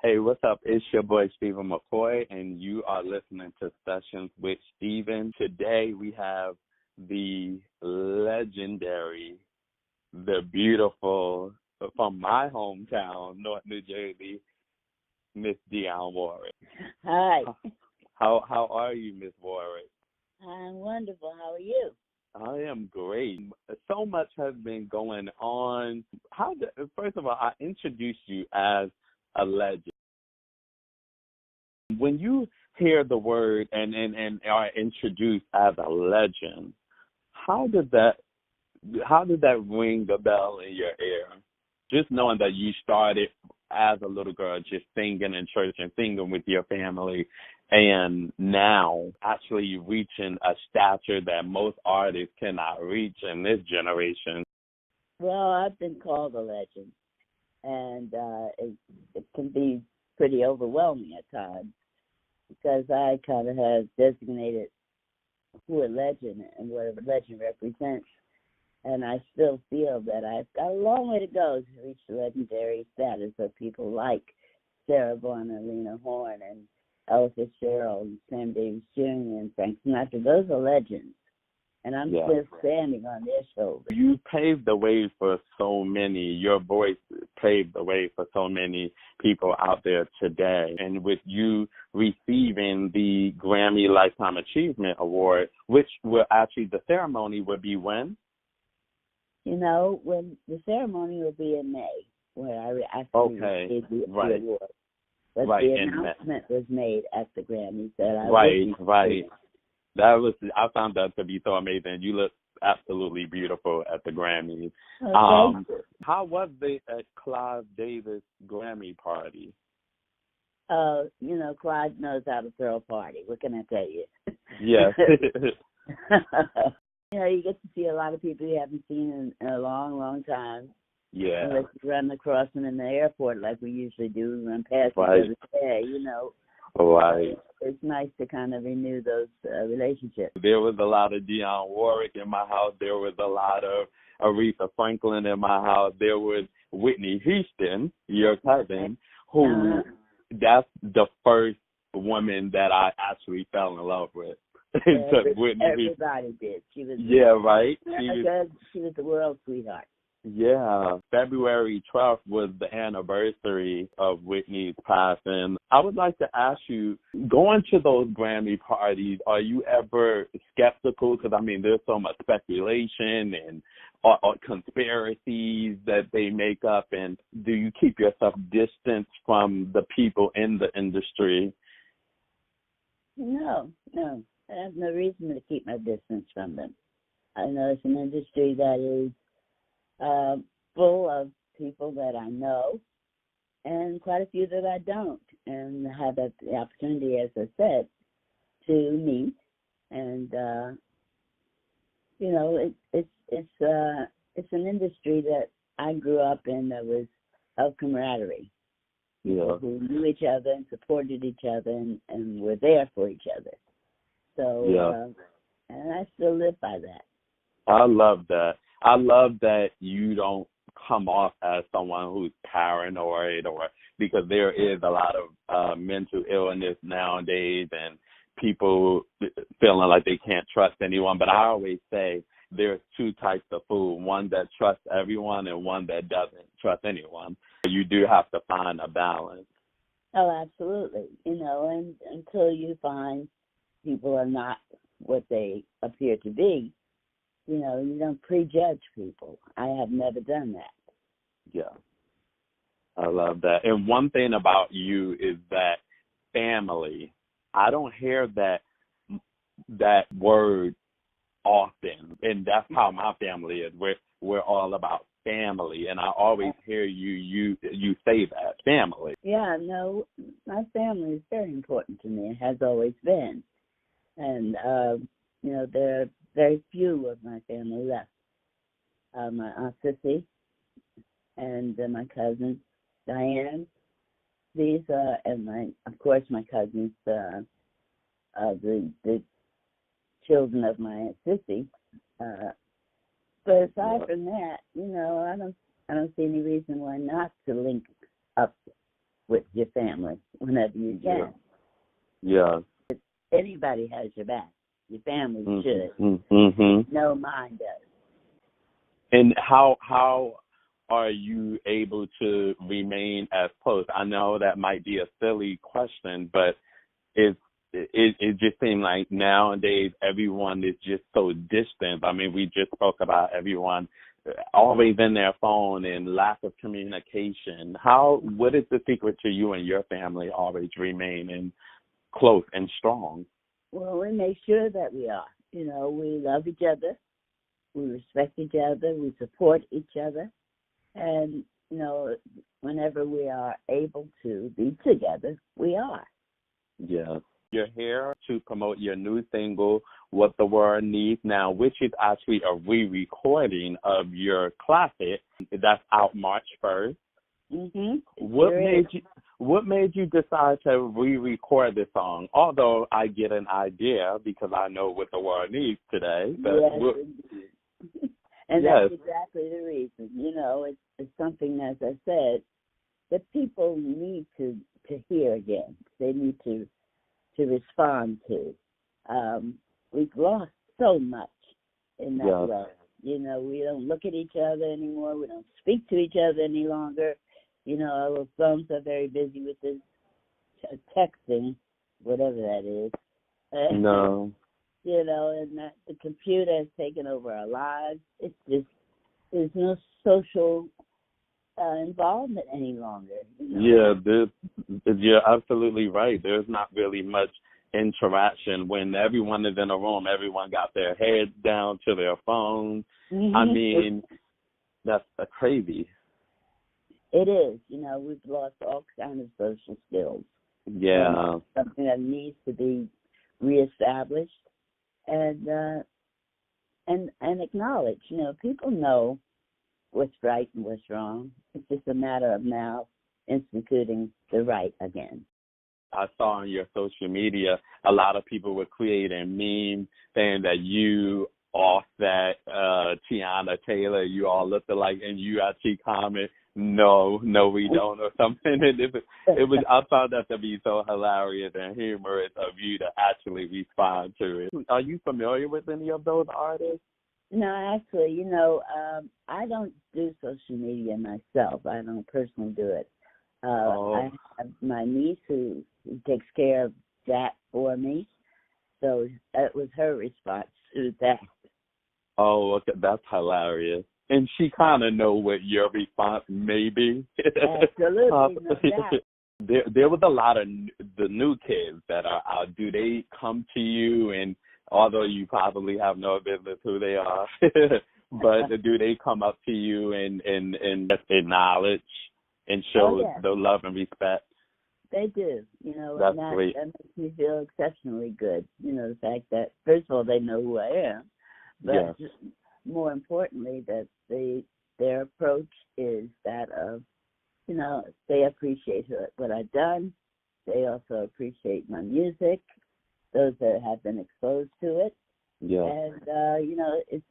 Hey, what's up? It's your boy, Stephen McCoy, and you are listening to Sessions with Stephen. Today, we have the legendary, the beautiful, from my hometown, North New Jersey, Miss Dionne Warwick. Hi. How are you, Miss Warwick? I'm wonderful. How are you? I am great. So much has been going on. First of all, I introduced you as a legend. When you hear the word and are introduced as a legend, how did that ring the bell in your ear? Just knowing that you started as a little girl just singing in church and singing with your family, and now actually reaching a stature that most artists cannot reach in this generation. Well, I've been called a legend, and it can be pretty overwhelming at times because I kind of have designated who a legend and what a legend represents. And I still feel that I've got a long way to go to reach the legendary status of people like Sarah Vaughan and Lena Horne and Ella Fitzgerald and Sam Davis Jr. and Frank Sinatra. Those are legends. And I'm still standing on their shoulders. You paved the way for so many. Your voice paved the way for so many people out there today. And with you receiving the Grammy Lifetime Achievement Award, which will actually, the ceremony would be when? You know, when the ceremony will be in May, where I actually received the award. But the announcement was made at the Grammys that I Right. I found that to be so amazing. You look absolutely beautiful at the Grammys. How was the Clive Davis Grammy party? You know, Clive knows how to throw a party. What can I tell you? Yes. You know, you get to see a lot of people you haven't seen in a long, long time. Yeah. Unless you run across them in the airport like we usually do, we run past each other there, you know. Right. It's nice to kind of renew those relationships. There was a lot of Dionne Warwick in my house. There was a lot of Aretha Franklin in my house. There was Whitney Houston, your cousin, who that's the first woman that I actually fell in love with. Everybody did. She was right. She was the world's sweetheart. Yeah. February 12th was the anniversary of Whitney's passing. I would like to ask you, going to those Grammy parties, are you ever skeptical? Because, I mean, there's so much speculation and conspiracies that they make up. And do you keep yourself distanced from the people in the industry? No. I have no reason to keep my distance from them. I know it's an industry that is full of people that I know and quite a few that I don't, and have the opportunity, as I said, to meet. And you know, it's an industry that I grew up in that was of camaraderie. People who knew each other and supported each other and were there for each other. So, and I still live by that. I love that. I love that you don't come off as someone who's paranoid, or because there is a lot of mental illness nowadays and people feeling like they can't trust anyone. But I always say there's two types of fool, one that trusts everyone and one that doesn't trust anyone. You do have to find a balance. Oh, absolutely. You know, and until you find people are not what they appear to be, you know, you don't prejudge people. I have never done that. Yeah. I love that. And one thing about you is that family. I don't hear that word often, and that's how my family is. We're all about family, and I always hear you say that, family. Yeah, no, my family is very important to me. It has always been. And, you know, there are very few of my family left. My Aunt Sissy and my cousin Diane. These and of course my cousins, the children of my Aunt Sissy. But aside from that, you know, I don't see any reason why not to link up with your family whenever you can. Yeah. Anybody has your back. Your family should. Mm-hmm. No, mine does. And how are you able to remain as close? I know that might be a silly question, but it just seems like nowadays everyone is just so distant. I mean, we just spoke about everyone always in their phone and lack of communication. What is the secret to you and your family always remaining close and strong? Well, we make sure that we are. You know, we love each other. We respect each other. We support each other. And, you know, whenever we are able to be together, we are. Yes. You're here to promote your new single, What the World Needs Now, which is actually a re-recording of your classic. That's out March 1st. Mm-hmm. What made you decide to re-record this song? Although I get an idea because I know what the world needs today. But yes, and yes. That's exactly the reason. You know, it's something, as I said, that people need to hear again. They need to respond to. We've lost so much in that way. You know, we don't look at each other anymore. We don't speak to each other any longer. You know, our phones are very busy with this texting, whatever that is. No. You know, and the computer has taken over our lives. It's just, there's no social involvement any longer. You know? Yeah, you're absolutely right. There's not really much interaction when everyone is in a room. Everyone got their heads down to their phones. Mm-hmm. I mean, that's crazy. It is. You know, we've lost all kinds of social skills. Yeah. Something that needs to be reestablished and acknowledged. You know, people know what's right and what's wrong. It's just a matter of now instituting the right again. I saw on your social media a lot of people were creating memes saying that you offset Teyana Taylor, you all look alike, and you actually comment, no, we don't, or something. And it was I found that to be so hilarious and humorous of you to actually respond to it. Are you familiar with any of those artists? No, actually, you know, I don't do social media myself. I don't personally do it. I have my niece who takes care of that for me. So it was her response to that. Oh, okay, that's hilarious. And she kind of know what your response may be. Absolutely, no doubt. There was a lot of the new kids that are out. Do they come to you, and although you probably have no business who they are, but do they come up to you and acknowledge and show the love and respect? They do, you know, that's and great. That makes me feel exceptionally good. You know, the fact that, first of all, they know who I am, but more importantly, that their approach is that of, you know, they appreciate what I've done. They also appreciate my music, those that have been exposed to it. Yeah. And, you know, it's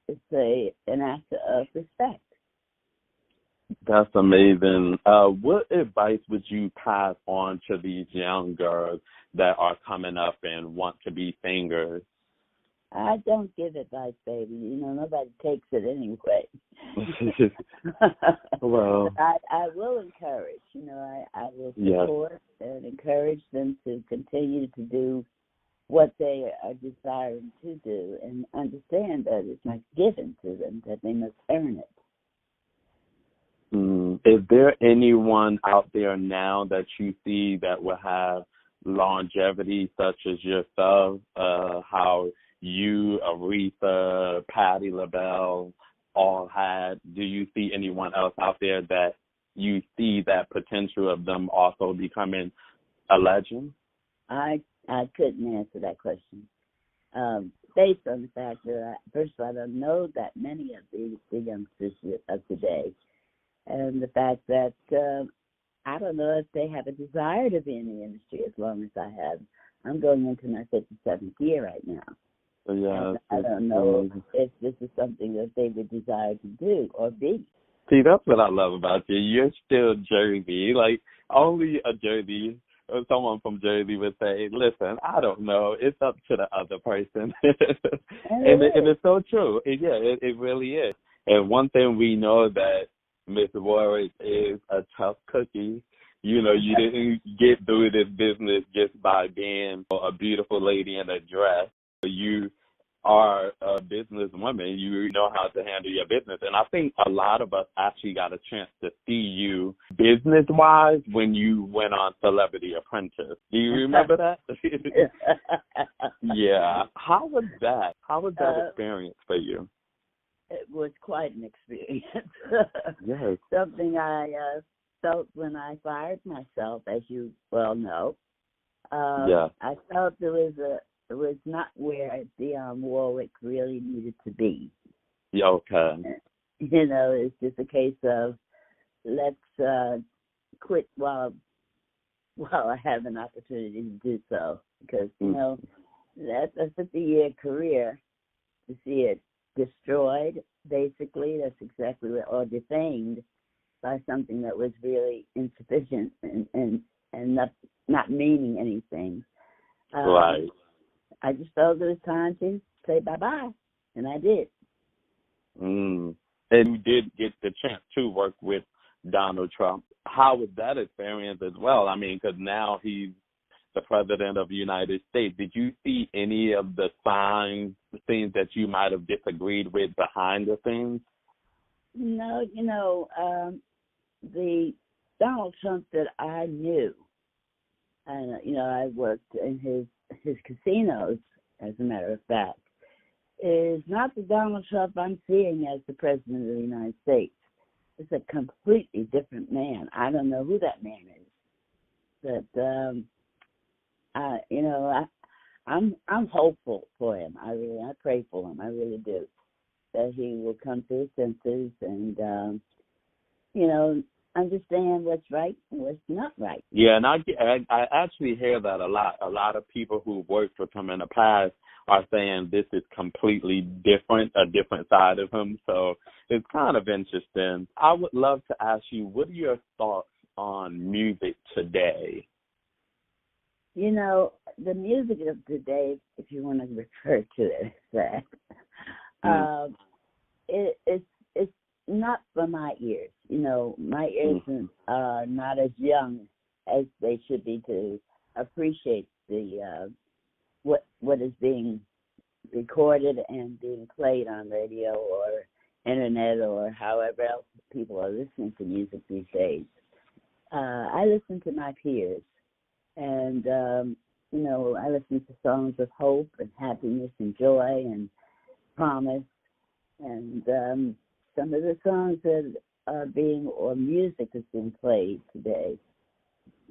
an act of respect. That's amazing. What advice would you pass on to these young girls that are coming up and want to be singers? I don't give advice, baby. You know, nobody takes it anyway. Well, I will encourage. You know, I will support and encourage them to continue to do what they are desiring to do, and understand that it's not given to them, that they must earn it. Is there anyone out there now that you see that will have longevity, such as yourself? How you, Aretha, Patti LaBelle all had? Do you see anyone else out there that you see that potential of them also becoming a legend? I couldn't answer that question. Based on the fact that, first of all, I don't know that many of the youngsters of today. And the fact that I don't know if they have a desire to be in the industry as long as I have. I'm going into my 57th year right now. Yeah, I don't know if this is something that they would desire to do or be. See, that's what I love about you. You're still Jersey. Like, only a Jersey, or someone from Jersey would say, listen, I don't know. It's up to the other person. And it's so true. It really is. And one thing we know that Miss Warwick is a tough cookie. You know, you didn't get through this business just by being a beautiful lady in a dress. You are a businesswoman. You know how to handle your business. And I think a lot of us actually got a chance to see you business-wise when you went on Celebrity Apprentice. Do you remember that? Yeah. How was that? How was that experience for you? It was quite an experience. Yes. Something I felt when I fired myself, as you well know. Yeah. I felt it was not where Dionne Warwick really needed to be. Yeah, okay. You know, it's just a case of let's quit while I have an opportunity to do so. Because, you know, that's a 50-year career. To see it destroyed, basically, that's exactly what, or defamed by something that was really insufficient and not meaning anything. Right. I just felt it was time to say bye-bye, and I did. And you did get the chance to work with Donald Trump. How was that experience as well? I mean, because now he's the president of the United States. Did you see any of the signs, things that you might have disagreed with behind the scenes? No, you know, the Donald Trump that I knew, and, you know, I worked in his casinos, as a matter of fact, is not the Donald Trump I'm seeing as the president of the United States. It's a completely different man. I don't know who that man is, but you know, I'm hopeful for him. I pray for him. I really do, that he will come to his senses and you know, understand what's right and what's not right. Yeah, and I actually hear that a lot. A lot of people who worked with him in the past are saying this is completely different, a different side of him. So it's kind of interesting. I would love to ask you, what are your thoughts on music today? You know, the music of today, if you want to refer to it as that, it's not for my ears. You know, my ears are not as young as they should be to appreciate the what is being recorded and being played on radio or internet or however else people are listening to music these days. I listen to my peers, and you know, I listen to songs of hope and happiness and joy and promise, and some of the songs that are being, or music that's being played today,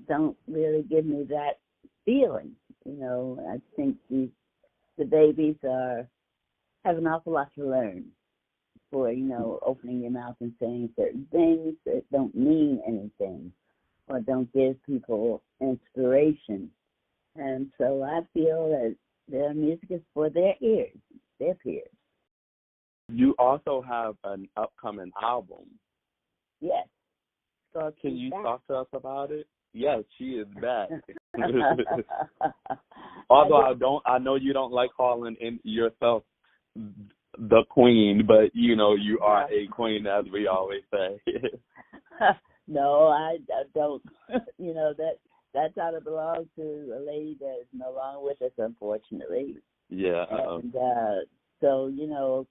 don't really give me that feeling. You know, I think the babies have an awful lot to learn for, you know, opening your mouth and saying certain things that don't mean anything or don't give people inspiration. And so I feel that their music is for their ears, their peers. You also have an upcoming album. Yes. So can you talk to us about it? Yes, she is back. Although I know you don't like calling in yourself the queen, but you know you are a queen, as we always say. No, I don't. You know, that title belongs to a lady that is no longer with us, unfortunately. Yeah. And so, you know,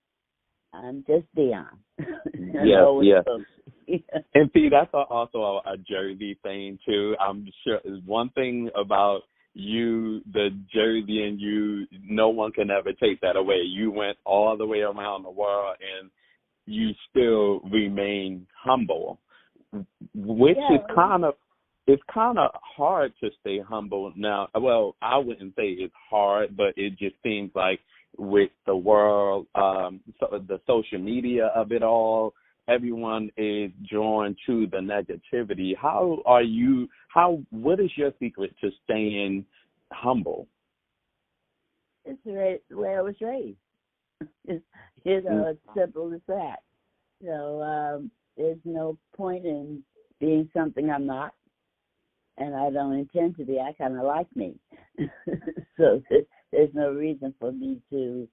I'm just Dionne. Yes. And see, that's also a Jersey thing too. I'm sure one thing about you, the Jersey and you, no one can ever take that away. You went all the way around the world and you still remain humble, which is it's kind of hard to stay humble now. Well, I wouldn't say it's hard, but it just seems like with the world, the social media of it all, everyone is drawn to the negativity. What is your secret to staying humble? It's the way I was raised. You know, it's simple as that. You know, there's no point in being something I'm not. and I don't intend to be. I kind of like me. So there's no reason for me to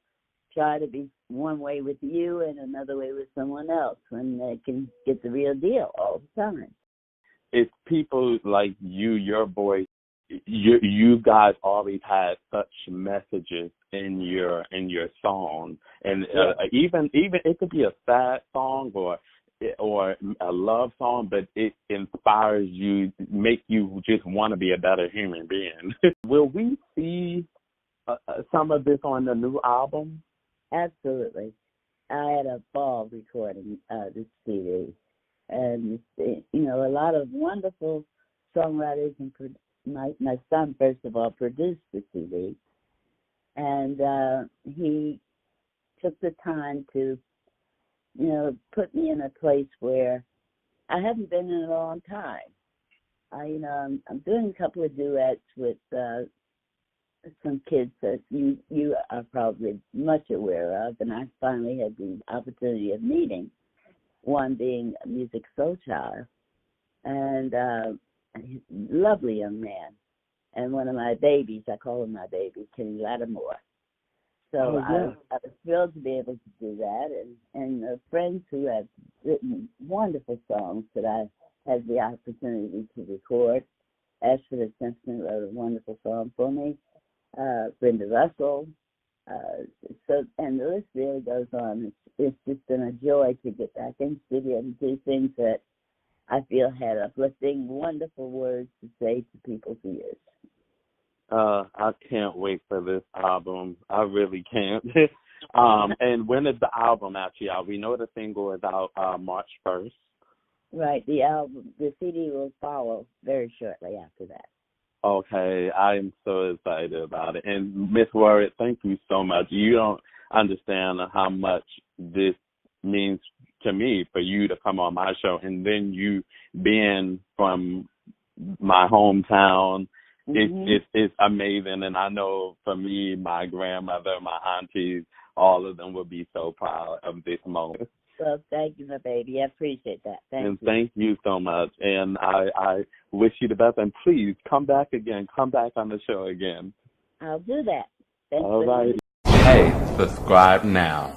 try to be one way with you and another way with someone else when they can get the real deal all the time. It's people like you, your voice. You guys always had such messages in your song, and even it could be a sad song or a love song, but it inspires you, make you just want to be a better human being. Will we see some of this on the new album? Absolutely. I had a ball recording this CD, and a lot of wonderful songwriters and my son, first of all, produced the CD, and he took the time to, put me in a place where I haven't been in a long time. I'm doing a couple of duets with some kids that you are probably much aware of, and I finally had the opportunity of meeting, one being a Music Soul Child, and he's a lovely young man, and one of my babies, I call him my baby, Kenny Lattimore. So I was thrilled to be able to do that, and friends who have written wonderful songs that I had the opportunity to record. Ashford Simpson wrote a wonderful song for me. Brenda Russell. And the list really goes on. It's just been a joy to get back in the studio and do things that I feel had uplifting, wonderful words to say to people's ears. I can't wait for this album. I really can't. And when is the album actually out? We know the single is out March 1st. Right. The CD will follow very shortly after that. Okay, I'm so excited about it. And Miss Warwick, thank you so much. You don't understand how much this means to me for you to come on my show, and then you being from my hometown. It's amazing, and I know for me, my grandmother, my aunties, all of them would be so proud of this moment. Well, thank you, my baby. I appreciate that. Thank you so much, and I wish you the best, and please come back again. Come back on the show again. I'll do that. Thanks. All right. Hey, subscribe now.